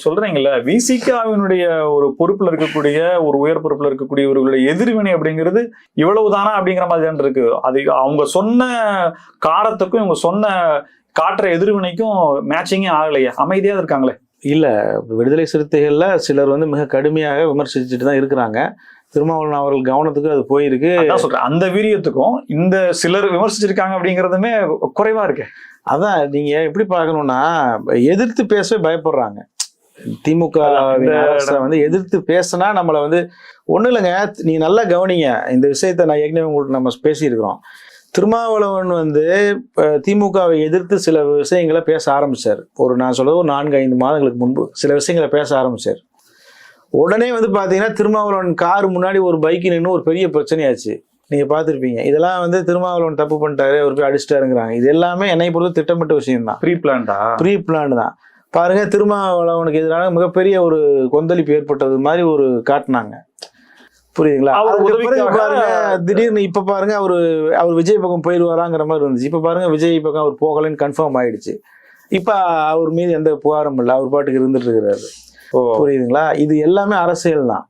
சொல்றீங்கல்ல, விசிகாவினுடைய ஒரு பொறுப்புல இருக்கக்கூடிய ஒரு உயர் பொறுப்புல இருக்கக்கூடியவர்களுடைய எதிர்வினை அப்படிங்கிறது இவ்வளவுதானா அப்படிங்கிற மாதிரி தான் இருக்கு. அது அவங்க சொன்ன காரத்துக்கும் இவங்க சொன்ன காட்டுற எதிர்வினைக்கும் மேட்சிங்கே ஆகலையே, அமைதியா இருக்காங்களே. இல்ல, விடுதலை சிறுத்தைகள்ல சிலர் வந்து மிக கடுமையாக விமர்சிச்சுட்டு தான் இருக்கிறாங்க. திருமாவளவன் அவர்கள் கவனத்துக்கு அது போயிருக்கு. சொல்றேன், அந்த வீரியத்துக்கும் இந்த சிலர் விமர்சிச்சிருக்காங்க அப்படிங்கிறதுமே குறைவா இருக்கு. அதான் நீங்க எப்படி பார்க்கணும்னா, எதிர்த்து பேசவே பயப்படுறாங்க. திமுக வந்து எதிர்த்து பேசினா நம்மளை வந்து ஒன்றும் இல்லைங்க. நீ நல்லா கவனிங்க இந்த விஷயத்த. நான் ஏற்கனவே உங்களுக்கு நம்ம பேசியிருக்கிறோம். திருமாவளவன் வந்து திமுகவை எதிர்த்து சில விஷயங்களை பேச ஆரம்பிச்சார். நான் சொல்றது ஒரு 4-5 மாதங்களுக்கு முன்பு சில விஷயங்களை பேச ஆரம்பிச்சார். உடனே வந்து பாத்தீங்கன்னா திருமாவளவன் கார் முன்னாடி ஒரு பைக்கு நின்று ஒரு பெரிய பிரச்சனையாச்சு. நீங்க பார்த்துருப்பீங்க. இதெல்லாம் வந்து திருமாவளவன் தப்பு பண்ணிட்டாரு, அவர் போய் அடிச்சிட்டாருங்கிறாங்க. இது எல்லாமே என்னை பொறுத்து திட்டமிட்ட விஷயம் தான். ப்ரீ பிளான் தான். பாருங்க, திருமாவளவனுக்கு எதிரான மிகப்பெரிய ஒரு கொந்தளிப்பு ஏற்பட்டது மாதிரி ஒரு காட்டினாங்க. புரியுதுங்களா? பாருங்க, திடீர்னு இப்ப பாருங்க அவர் விஜய் பக்கம் போயிடுவாராங்கிற மாதிரி இருந்துச்சு. இப்ப பாருங்க விஜய் பக்கம் அவர் போகலன்னு கன்ஃபார்ம் ஆயிடுச்சு. இப்ப அவர் மீது எந்த புகாரும் இல்லை, அவர் பாட்டுக்கு இருந்துட்டு இருக்கிறாரு. புரியுதுங்களா? இது எல்லாமே அரசியல் தான்.